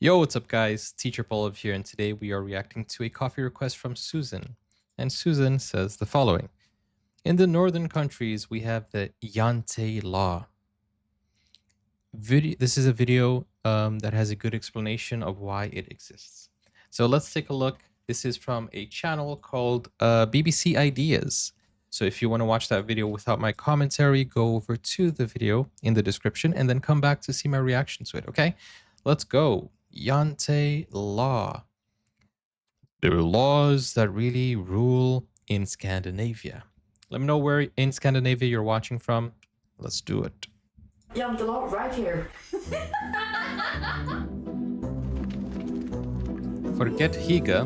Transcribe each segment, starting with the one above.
Yo, what's up guys? Teacher Paul here, and today we are reacting to a coffee request from Susan. And Susan says the following. In the northern countries, we have the Jante Law. This is a video that has a good explanation of why it exists. So let's take a look. This is from a channel called BBC Ideas. So if you want to watch that video without my commentary, go over to the video in the description and then come back to see my reaction to it, okay? Let's go. Jante Law. The laws that really rule in Scandinavia. Let me know where in Scandinavia you're watching from. Let's do it. Jante Law right here. Forget Higa.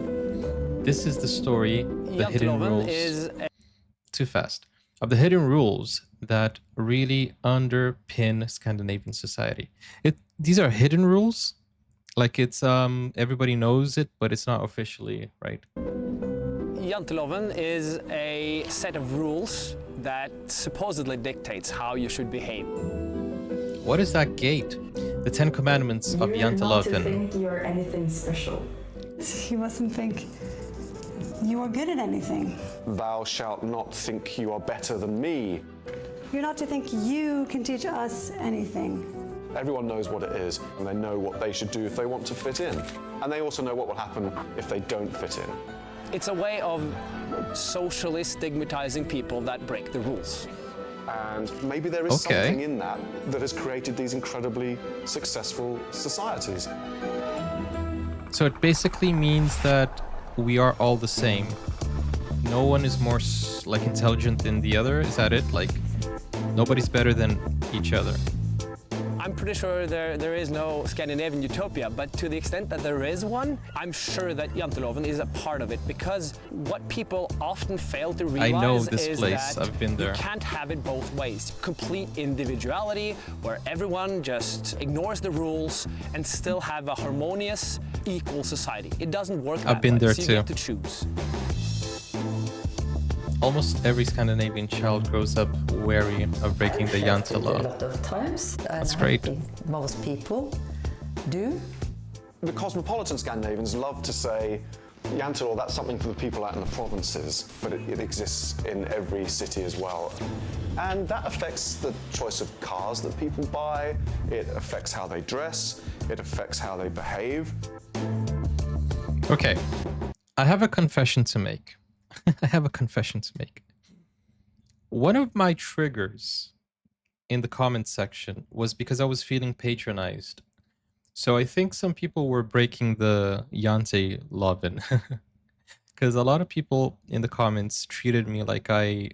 This is the story, the hidden rules. Too fast. Of the hidden rules that really underpin Scandinavian society. These are hidden rules. Like it's everybody knows it, but it's not officially, right? Janteloven is a set of rules that supposedly dictates how you should behave. What is that gate? The 10 Commandments of Jante Law. You're not to think you're anything special. You mustn't think you are good at anything. Thou shalt not think you are better than me. You're not to think you can teach us anything. Everyone knows what it is, and they know what they should do if they want to fit in. And they also know what will happen if they don't fit in. It's a way of socially stigmatizing people that break the rules. And maybe there is something in that that has created these incredibly successful societies. So it basically means that we are all the same. No one is more like intelligent than the other. Is that it? Like nobody's better than each other. I'm pretty sure there is no Scandinavian utopia, but to the extent that there is one, I'm sure that Janteloven is a part of it, because what people often fail to realize I know this is place. that I've been there. You can't have it both ways. Complete individuality, where everyone just ignores the rules and still have a harmonious, equal society. It doesn't work that way. I've been there so you too. get to choose. Almost every Scandinavian child grows up wary of breaking the Jante Law. A lot of times. That's great. I think most people do. The cosmopolitan Scandinavians love to say, Jante Law, that's something for the people out in the provinces, but it exists in every city as well. And that affects the choice of cars that people buy, it affects how they dress, it affects how they behave. Okay, I have a confession to make. I have a confession to make. One of my triggers in the comment section was because I was feeling patronized. So I think some people were breaking the Jante Law, because a lot of people in the comments treated me like I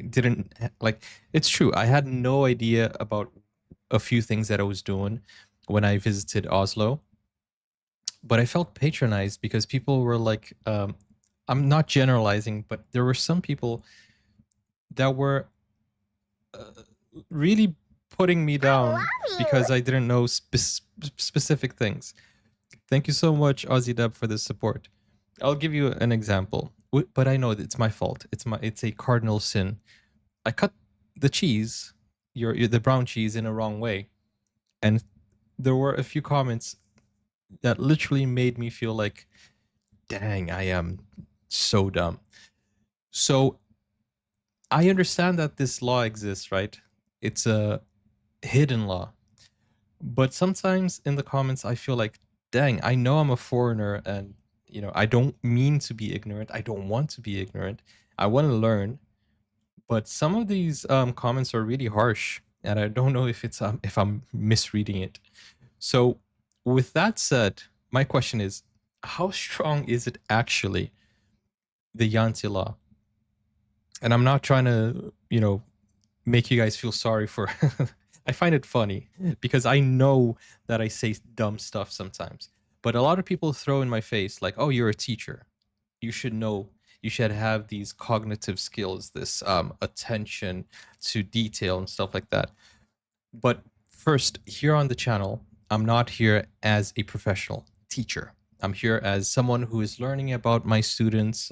didn't like. It's true. I had no idea about a few things that I was doing when I visited Oslo, but I felt patronized because people were like, I'm not generalizing, but there were some people that were really putting me down because I didn't know specific things. Thank you so much, Aussie Dub, for the support. I'll give you an example, but I know it's my fault. It's a cardinal sin. I cut the cheese, the brown cheese, in a wrong way, and there were a few comments that literally made me feel like, dang, I am so dumb. So I understand that this law exists, right? It's a hidden law. But sometimes in the comments, I feel like, dang, I know I'm a foreigner and, you know, I don't mean to be ignorant. I don't want to be ignorant. I want to learn. But some of these comments are really harsh, and I don't know if it's if I'm misreading it. So with that said, my question is, how strong is it actually, the Jante Law? And I'm not trying to, you know, make you guys feel sorry for I find it funny because I know that I say dumb stuff sometimes, but a lot of people throw in my face like, oh, you're a teacher, you should know, you should have these cognitive skills, this attention to detail and stuff like that. But first, here on the channel, I'm not here as a professional teacher. I'm here as someone who is learning about my students'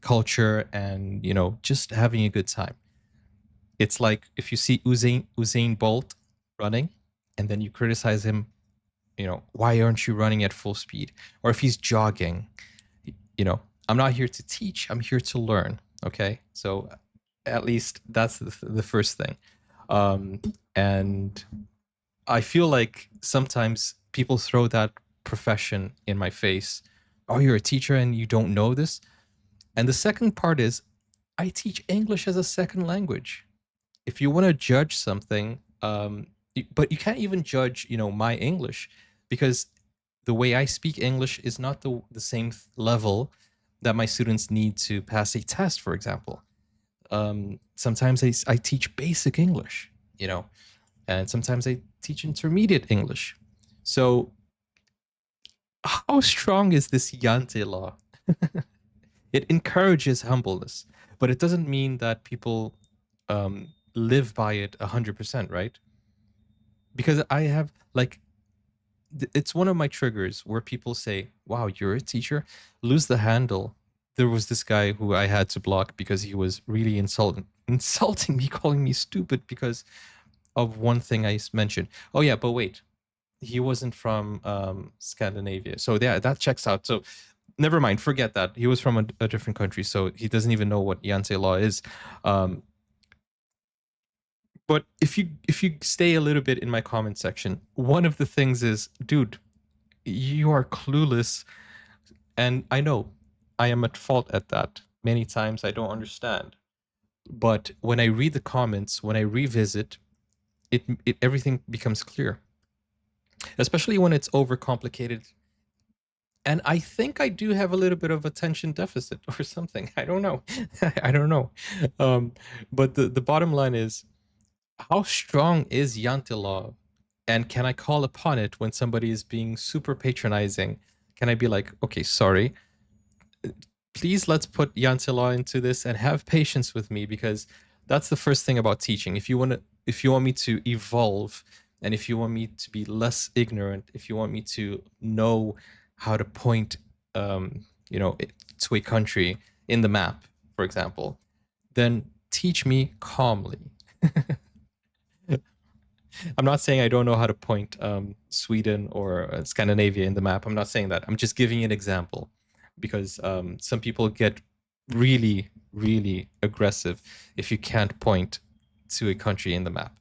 culture and, you know, just having a good time. It's like if you see Usain Bolt running and then you criticize him why aren't you running at full speed? Or if he's jogging, I'm not here to teach, I'm here to learn. Okay. So at least that's the first thing. And I feel like sometimes people throw that profession in my face. Oh, you're a teacher and you don't know this. And the second part is I teach English as a second language. If you want to judge something, but you can't even judge, my English, because the way I speak English is not the same level that my students need to pass a test, for example. Sometimes I teach basic English, and sometimes I teach intermediate English. So how strong is this Jante Law? It encourages humbleness, but it doesn't mean that people live by it 100%, right? Because I have it's one of my triggers where people say, wow, you're a teacher, lose the handle. There was this guy who I had to block because he was really insulting me, calling me stupid because of one thing I mentioned. Oh yeah, but wait, he wasn't from Scandinavia. So yeah, that checks out. So never mind, forget that. He was from a different country, so he doesn't even know what Jante Law is. But if you stay a little bit in my comment section, one of the things is, dude, you are clueless. And I know I am at fault at that. Many times I don't understand. But when I read the comments, when I revisit, it everything becomes clear. Especially when it's overcomplicated. And I think I do have a little bit of attention deficit or something. I don't know. I don't know. But the bottom line is, how strong is Jante Law? And can I call upon it when somebody is being super patronizing? Can I be like, okay, sorry, please let's put Jante Law into this and have patience with me, because that's the first thing about teaching. If you want me to evolve, and if you want me to be less ignorant, if you want me to know how to point, to a country in the map, for example, then teach me calmly. I'm not saying I don't know how to point Sweden or Scandinavia in the map. I'm not saying that. I'm just giving you an example, because some people get really, really aggressive if you can't point to a country in the map.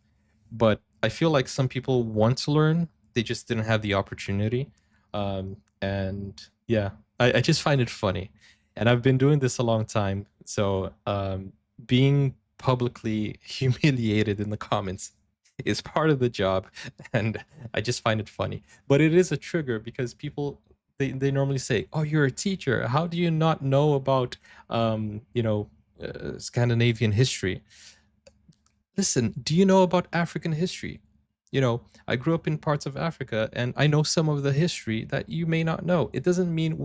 But I feel like some people want to learn, they just didn't have the opportunity. And yeah, I just find it funny. And I've been doing this a long time. So being publicly humiliated in the comments is part of the job, and I just find it funny. But it is a trigger because people, they normally say, oh, you're a teacher, how do you not know about Scandinavian history? Listen, do you know about African history? I grew up in parts of Africa, and I know some of the history that you may not know. It doesn't mean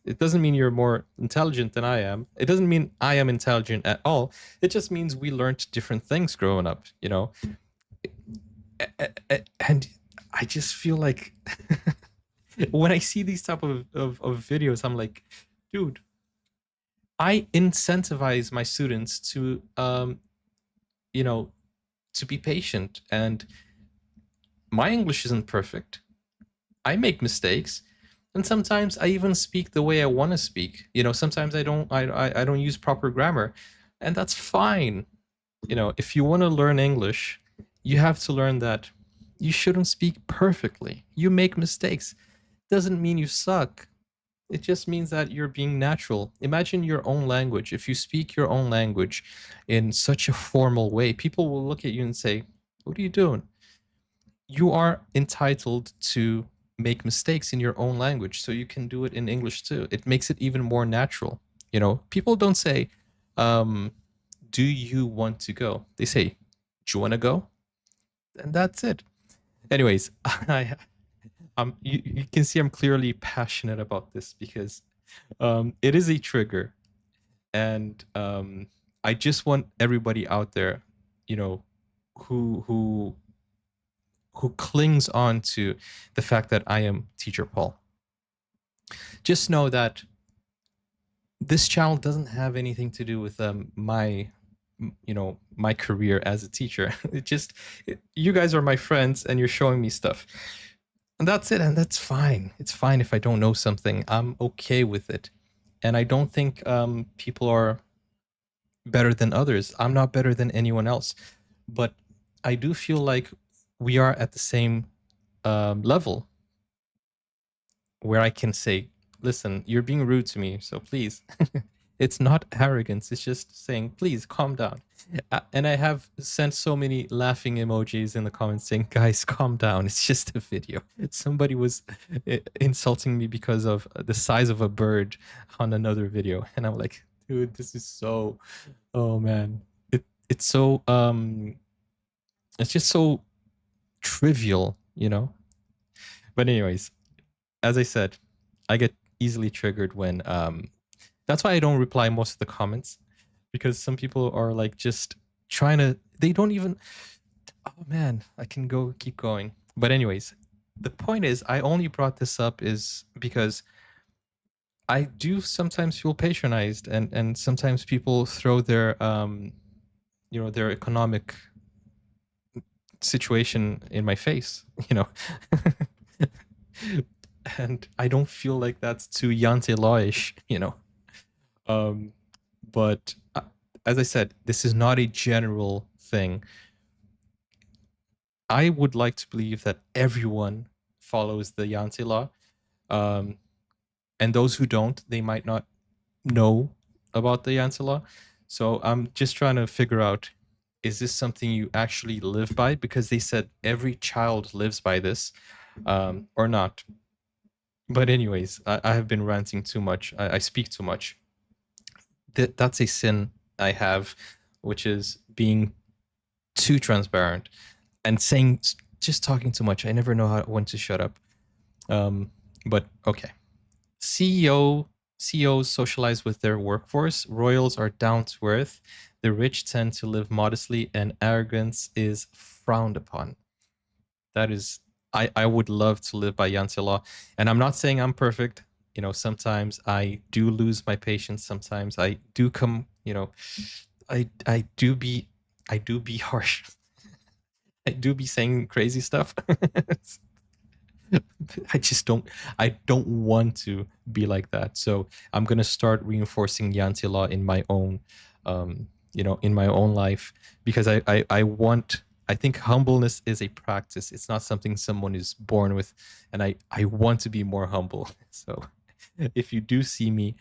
it doesn't mean you're more intelligent than I am. It doesn't mean I am intelligent at all. It just means we learned different things growing up, And I just feel like when I see these type of videos, I'm like, dude, I incentivize my students to, to be patient. And my English isn't perfect. I make mistakes. And sometimes I even speak the way I want to speak. Sometimes I don't use proper grammar, and that's fine. If you want to learn English, you have to learn that you shouldn't speak perfectly. You make mistakes. Doesn't mean you suck. It just means that you're being natural. Imagine your own language. If you speak your own language in such a formal way, people will look at you and say, what are you doing? You are entitled to make mistakes in your own language, so you can do it in English too. It makes it even more natural. People don't say, do you want to go? They say, do you want to go? And that's it. Anyways, you can see I'm clearly passionate about this because it is a trigger. And I just want everybody out there, who clings on to the fact that I am Teacher Paul. Just know that this channel doesn't have anything to do with my career as a teacher. You guys are my friends and you're showing me stuff. And that's it, and that's fine. It's fine if I don't know something. I'm okay with it. And I don't think people are better than others. I'm not better than anyone else. But I do feel like we are at the same level where I can say, listen, you're being rude to me, so please. It's not arrogance. It's just saying, please calm down. And I have sent so many laughing emojis in the comments saying, guys, calm down. It's just a video. Somebody was insulting me because of the size of a bird on another video. And I'm like, dude, this is so, oh man. It's so, it's just so trivial, you know? But anyways, as I said, I get easily triggered when that's why I don't reply most of the comments, because some people are like just trying to, they don't even, oh man, I can keep going. But anyways, the point is, I only brought this up is because I do sometimes feel patronized, and sometimes people throw their their economic situation in my face, you know. And I don't feel like that's too Jante Law-ish, you know. But as I said, this is not a general thing. I would like to believe that everyone follows the Jante Law. And those who don't, they might not know about the Jante Law. So I'm just trying to figure out, is this something you actually live by? Because they said every child lives by this, or not. But anyways, I have been ranting too much. I speak too much. That's a sin I have, which is being too transparent and just talking too much. I never know when to shut up. But okay. CEOs socialize with their workforce. Royals are down to earth. The rich tend to live modestly, and arrogance is frowned upon. That is, I would love to live by Jante Law. And I'm not saying I'm perfect. You know, sometimes I do lose my patience. Sometimes I do come, you know, I do be harsh. I do be saying crazy stuff. I don't want to be like that. So I'm gonna start reinforcing Jante Law in my own, in my own life, because I think humbleness is a practice. It's not something someone is born with, and I want to be more humble. So if you do see me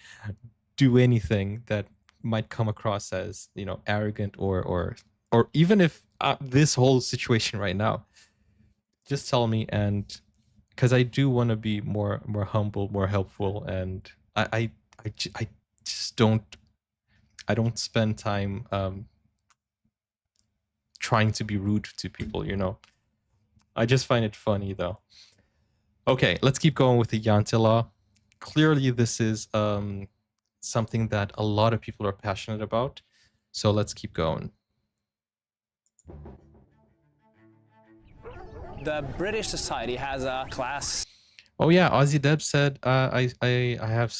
do anything that might come across as, you know, arrogant or even if this whole situation right now, just tell me, and because I do want to be more humble, more helpful, and I just don't spend time trying to be rude to people, you know. I just find it funny though. Okay, let's keep going with the Jante Law. Clearly, this is something that a lot of people are passionate about. So let's keep going. The British society has a class. Oh yeah, Ozzy Deb said I have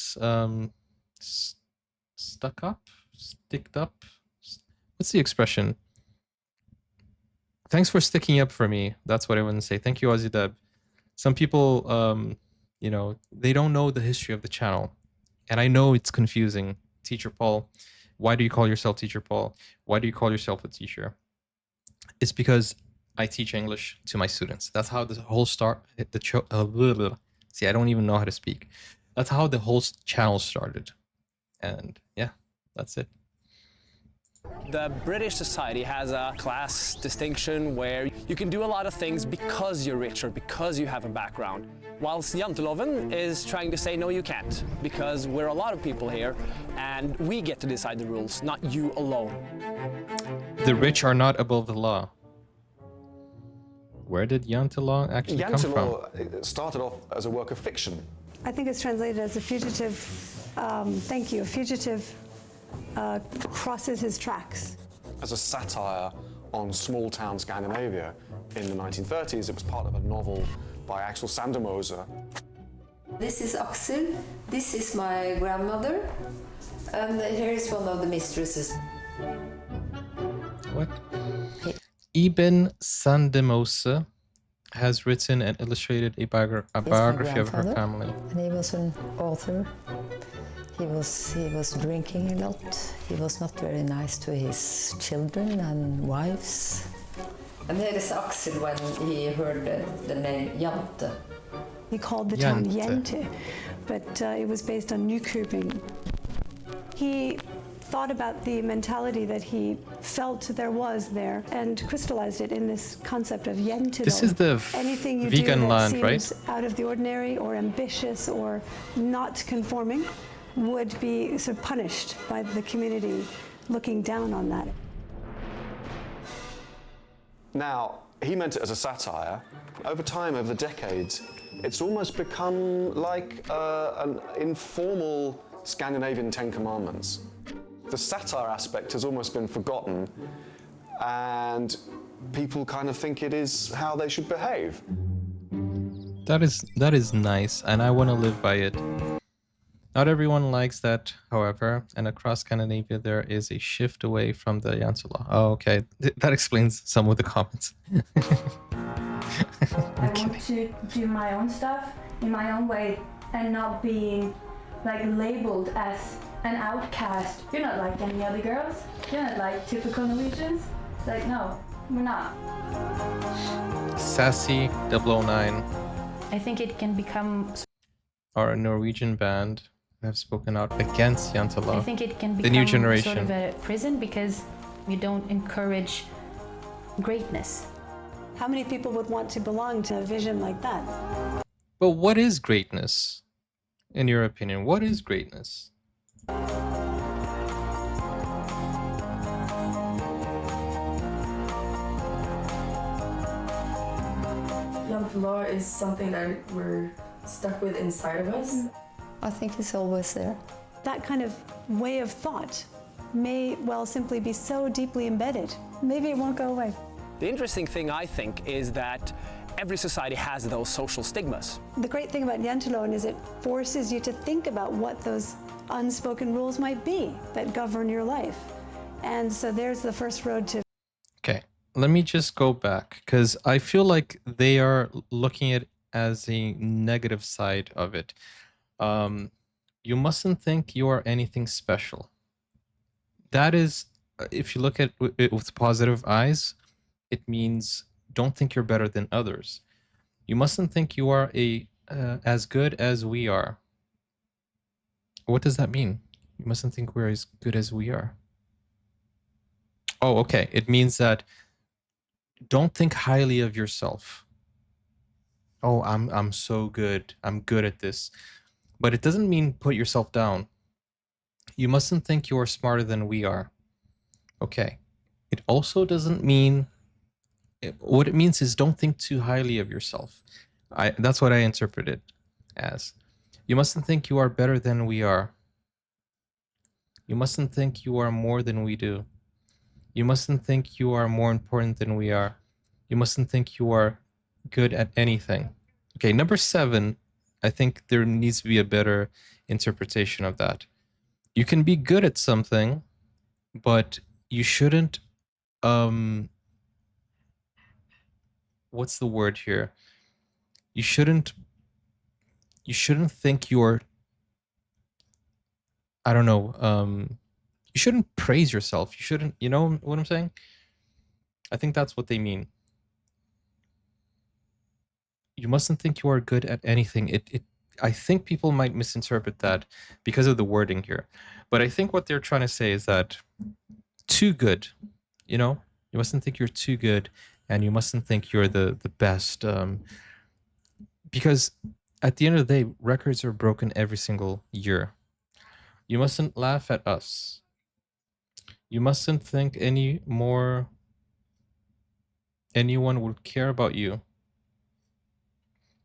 sticked up. What's the expression? Thanks for sticking up for me. That's what I want to say. Thank you, Ozzy Deb. Some people, you know, they don't know the history of the channel, and I know it's confusing. Teacher Paul, why do you call yourself Teacher Paul? Why do you call yourself a teacher? It's because I teach English to my students. That's how the whole see, I don't even know how to speak. That's how the whole channel started. And yeah, that's it. The British society has a class distinction where you can do a lot of things because you're rich or because you have a background. Whilst Janteloven is trying to say, no, you can't, because we're a lot of people here and we get to decide the rules, not you alone. The rich are not above the law. Where did Jante Law actually come from? Jante Law started off as a work of fiction. I think it's translated as a fugitive, thank you, a fugitive crosses his tracks. As a satire on small-town Scandinavia in the 1930s, it was part of a novel by Axel Sandermoser. This is Axel, this is my grandmother, and here is one of the mistresses. What? Ibn Sandermoser. has written and illustrated a my biography of her grandfather. family. And he was an author. He was drinking a lot. He was not very nice to his children and wives. And here is Axel when he heard the name Jante. He called the town Jante. Jente, but it was based on Nykubing. He thought about the mentality that he felt there was there and crystallized it in this concept of Jente. This is the anything you vegan do that land, seems right? out of the ordinary or ambitious or not conforming would be sort of punished by the community looking down on that. Now, he meant it as a satire. Over time, over the decades, it's almost become like an informal Scandinavian Ten Commandments. The satire aspect has almost been forgotten, and people kind of think it is how they should behave. That is nice, and I want to live by it. Not everyone likes that, however, and across Scandinavia there is a shift away from the Jante Law. Oh, okay. That explains some of the comments. I want to do my own stuff in my own way and not being like labeled as an outcast. You're not like any other girls. You're not like typical Norwegians. Like, no, we're not. Sassy 009 I think it can become. are a Norwegian band who have spoken out against Jante Law. I think it can The become new generation. sort of a prison because you don't encourage greatness. How many people would want to belong to a vision like that? But what is greatness, in your opinion? What is greatness? Jante Law is something that we're stuck with inside of us. I think it's always there. That kind of way of thought may well simply be so deeply embedded. Maybe it won't go away. The interesting thing, I think, is that every society has those social stigmas. The great thing about Jante Law is it forces you to think about what those unspoken rules might be that govern your life. And so there's the first road to. Okay, let me just go back because I feel like they are looking at it as a negative side of it. You mustn't think you are anything special. That is, if you look at it with positive eyes, it means don't think you're better than others. You mustn't think you are as good as we are. What does that mean? You mustn't think we're as good as we are. Oh, okay. It means that don't think highly of yourself. Oh, I'm so good. I'm good at this. But it doesn't mean put yourself down. You mustn't think you're smarter than we are. Okay. It also doesn't mean, what it means is don't think too highly of yourself. That's what I interpret it as. You mustn't think you are better than we are. You mustn't think you are more than we do. You mustn't think you are more important than we are. You mustn't think you are good at anything. Okay, number 7, I think there needs to be a better interpretation of that. You can be good at something, but you shouldn't, what's the word here? You shouldn't think you're, I don't know, you shouldn't praise yourself. You shouldn't, you know what I'm saying? I think that's what they mean. You mustn't think you are good at anything. I think people might misinterpret that because of the wording here. But I think what they're trying to say is that too good, you know? You mustn't think you're too good, and you mustn't think you're the best. Because at the end of the day, records are broken every single year. You mustn't laugh at us. You mustn't think anyone would care about you.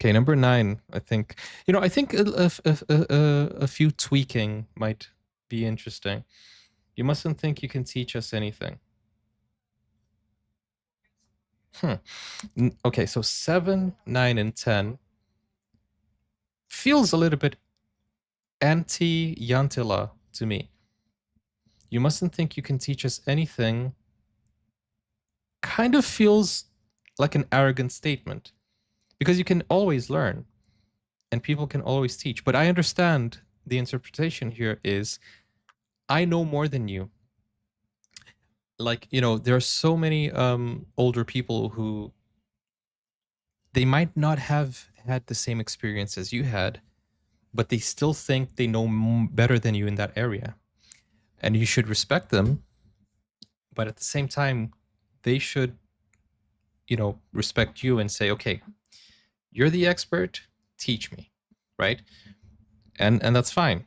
Okay, number 9, I think. You know, I think a few tweaking might be interesting. You mustn't think you can teach us anything. Okay, so 7, 9, and 10 feels a little bit anti-Jante Law to me. You mustn't think you can teach us anything kind of feels like an arrogant statement. because you can always learn and people can always teach. But I understand the interpretation here is, I know more than you. Like, you know, there are so many older people who, they might not have had the same experience as you had, but they still think they know better than you in that area. And you should respect them. But at the same time, they should, you know, respect you and say, okay, you're the expert, teach me, right? And that's fine.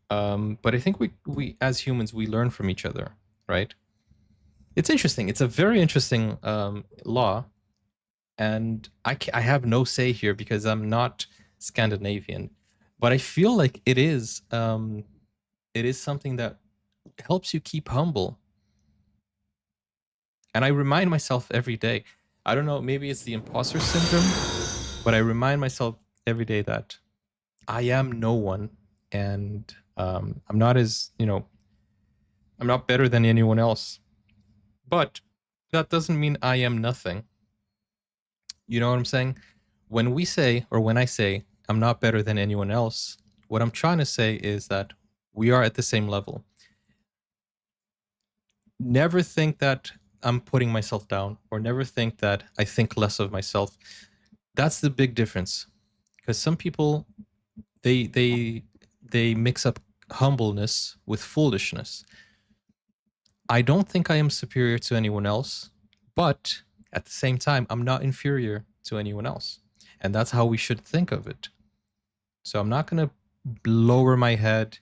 But I think we as humans, we learn from each other, right? It's interesting. It's a very interesting law. And I have no say here because I'm not Scandinavian. But I feel like it is something that helps you keep humble. And I remind myself every day. I don't know, maybe it's the imposter syndrome, but I remind myself every day that I am no one, and I'm not as, you know, I'm not better than anyone else. But that doesn't mean I am nothing. You know what I'm saying? When we say, or when I say, I'm not better than anyone else, what I'm trying to say is that we are at the same level. Never think that I'm putting myself down, or never think that I think less of myself. That's the big difference. Because some people, they mix up humbleness with foolishness. I don't think I am superior to anyone else, but at the same time, I'm not inferior to anyone else. And that's how we should think of it. So I'm not going to lower my head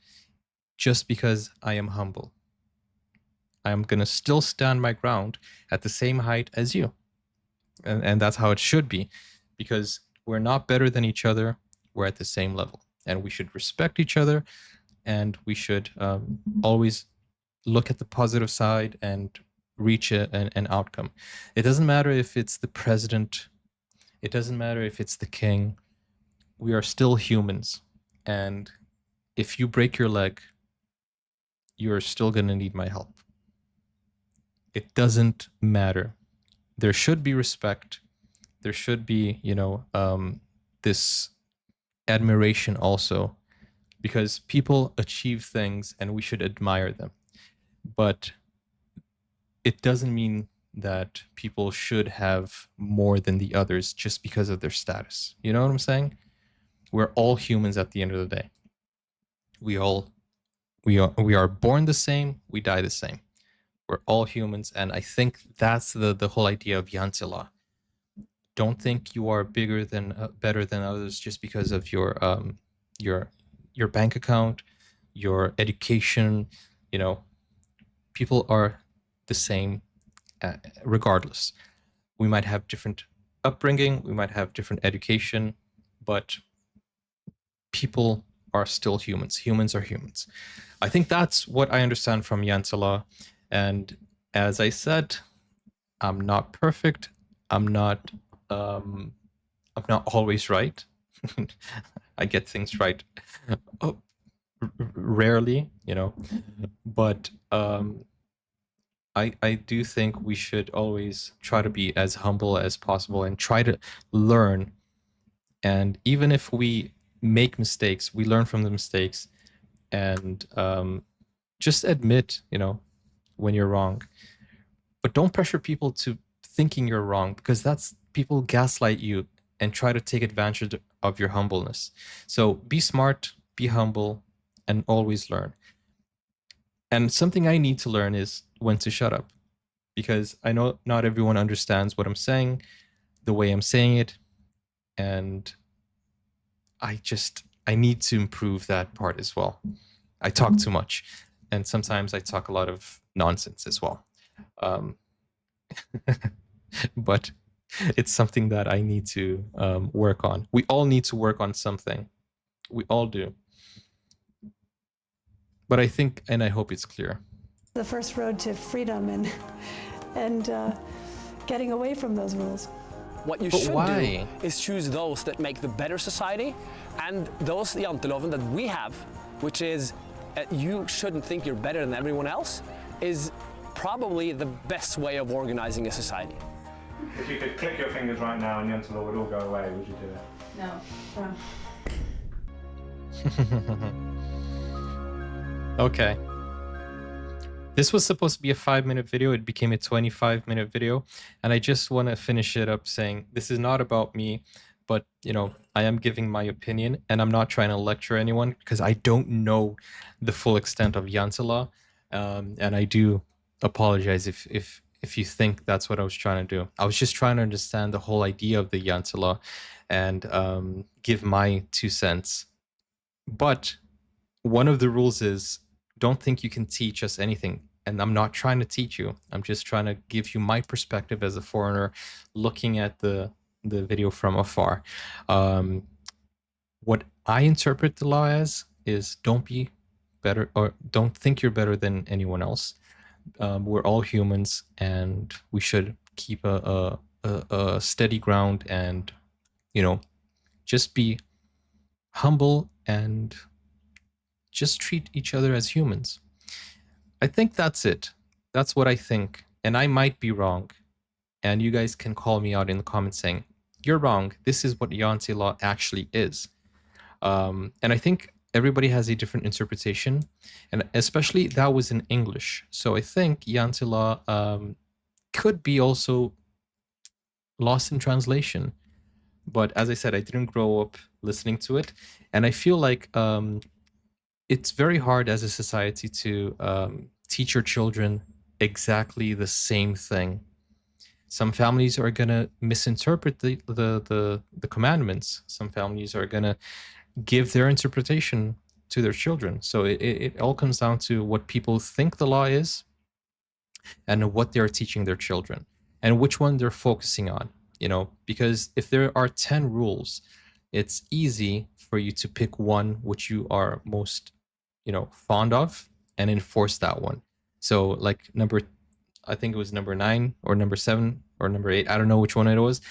just because I am humble. I'm going to still stand my ground at the same height as you. And that's how it should be, because we're not better than each other. We're at the same level, and we should respect each other, and we should always look at the positive side and reach an outcome. It doesn't matter if it's the president. It doesn't matter if it's the king. We are still humans. And if you break your leg, you're still going to need my help. It doesn't matter. There should be respect. There should be, you know, this admiration also, because people achieve things and we should admire them. But it doesn't mean that people should have more than the others just because of their status. You know what I'm saying? We're all humans at the end of the day. We are born the same, we die the same. We're all humans, and I think that's the whole idea of Jante Law. Don't think you are bigger than better than others just because of your bank account, your education. You know, people are the same regardless. We might have different upbringing, we might have different education, but people are still humans. Humans are humans. I think that's what I understand from Jante Law. And as I said, I'm not perfect. I'm not always right. I get things right rarely, you know. But I do think we should always try to be as humble as possible and try to learn. And even if we make mistakes, we learn from the mistakes, and just admit, you know, when you're wrong. But don't pressure people to thinking you're wrong, because that's, people gaslight you and try to take advantage of your humbleness. So be smart, be humble, and always learn. And something I need to learn is when to shut up, because I know not everyone understands what I'm saying, the way I'm saying it, and I need to improve that part as well. I talk too much, and sometimes I talk a lot of nonsense as well. But it's something that I need to work on. We all need to work on something. We all do. But I think, and I hope it's clear. The first road to freedom and getting away from those rules. What you should do is choose those that make the better society, and those Janteloven that we have, which is you shouldn't think you're better than everyone else, is probably the best way of organizing a society. If you could click your fingers right now and Jante Law would all go away, would you do it? No. Okay. This was supposed to be a 5-minute video. It became a 25-minute video. And I just want to finish it up saying this is not about me, but, you know, I am giving my opinion and I'm not trying to lecture anyone because I don't know the full extent of Jante Law. And I do apologize if you think that's what I was trying to do. I was just trying to understand the whole idea of the Jante Law and give my 2 cents. But one of the rules is don't think you can teach us anything. And I'm not trying to teach you. I'm just trying to give you my perspective as a foreigner looking at the video from afar. What I interpret the law as is don't be better or don't think you're better than anyone else. We're all humans and we should keep a steady ground and, you know, just be humble and just treat each other as humans. I think that's it. That's what I think. And I might be wrong. And you guys can call me out in the comments saying, you're wrong. This is what Jante Law actually is. And I think everybody has a different interpretation. And especially that was in English. So I think Jante Law could be also lost in translation. But as I said, I didn't grow up listening to it. And I feel like it's very hard as a society to teach your children exactly the same thing. Some families are going to misinterpret the commandments. Some families are going to give their interpretation to their children. So it all comes down to what people think the law is and what they're teaching their children and which one they're focusing on, you know, because if there are 10 rules, it's easy for you to pick one which you are most, you know, fond of and enforce that one. So like I think it was number 9 or number 7 or number 8. I don't know which one it was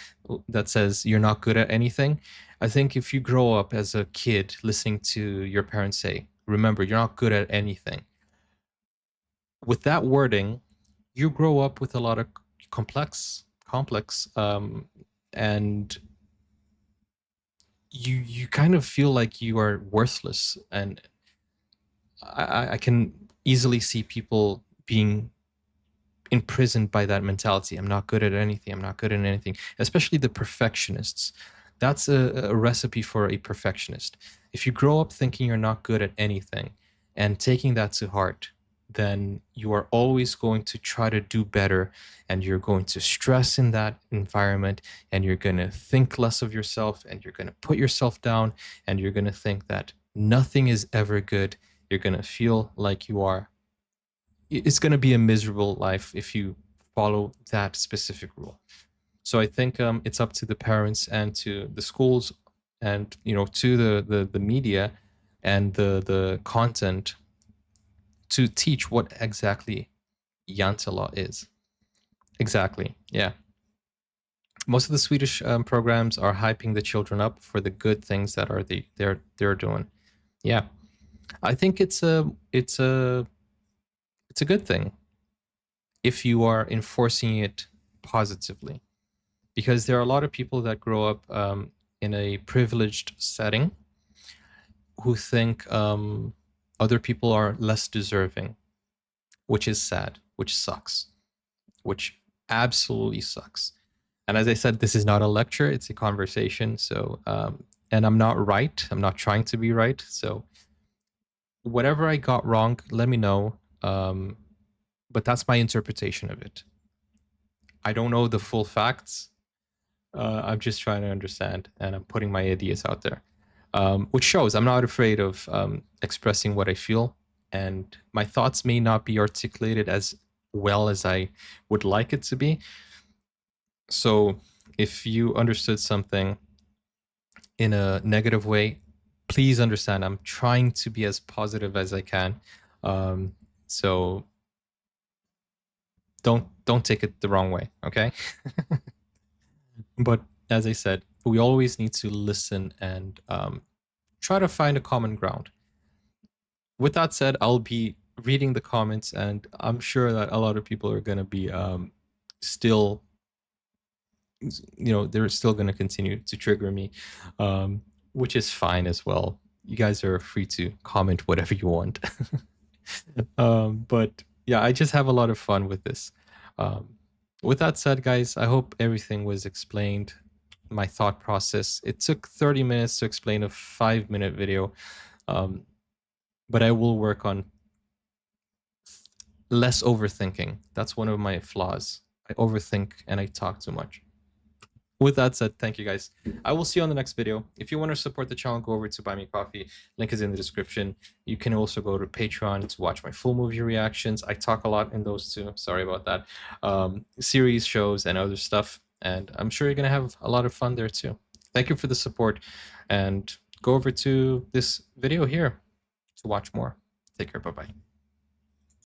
that says you're not good at anything. I think if you grow up as a kid listening to your parents say, remember, you're not good at anything. With that wording, you grow up with a lot of complex, and you kind of feel like you are worthless. And I can easily see people being imprisoned by that mentality. I'm not good at anything. I'm not good at anything. Especially the perfectionists. That's a recipe for a perfectionist. If you grow up thinking you're not good at anything and taking that to heart, then you are always going to try to do better and you're going to stress in that environment and you're going to think less of yourself and you're going to put yourself down and you're going to think that nothing is ever good. You're going to feel like you are. It's going to be a miserable life if you follow that specific rule. So I think it's up to the parents and to the schools and, you know, to the media and the content to teach what exactly Jante Law is. Exactly, yeah. Most of the Swedish programs are hyping the children up for the good things that are they're doing. Yeah, I think it's a good thing if you are enforcing it positively, because there are a lot of people that grow up in a privileged setting who think other people are less deserving, which is sad, which sucks, which absolutely sucks. And as I said, this is not a lecture, it's a conversation. So, and I'm not right. I'm not trying to be right. So whatever I got wrong, let me know. But that's my interpretation of it. I don't know the full facts. I'm just trying to understand and I'm putting my ideas out there. Which shows I'm not afraid of expressing what I feel, and my thoughts may not be articulated as well as I would like it to be. So if you understood something in a negative way, please understand I'm trying to be as positive as I can. So don't take it the wrong way, okay? But as I said, we always need to listen and try to find a common ground. With that said, I'll be reading the comments, and I'm sure that a lot of people are going to be still you know, they're still going to continue to trigger me, which is fine as well. You guys are free to comment whatever you want. But yeah, I just have a lot of fun with this. With that said, guys, I hope everything was explained. My thought process. It took 30 minutes to explain a 5-minute video, but I will work on less overthinking. That's one of my flaws. I overthink and I talk too much. With that said, thank you guys. I will see you on the next video. If you want to support the channel, go over to Buy Me Coffee. Link is in the description. You can also go to Patreon to watch my full movie reactions. I talk a lot in those too. Sorry about that. Series, shows, and other stuff. And I'm sure you're going to have a lot of fun there too. Thank you for the support. And go over to this video here to watch more. Take care. Bye-bye.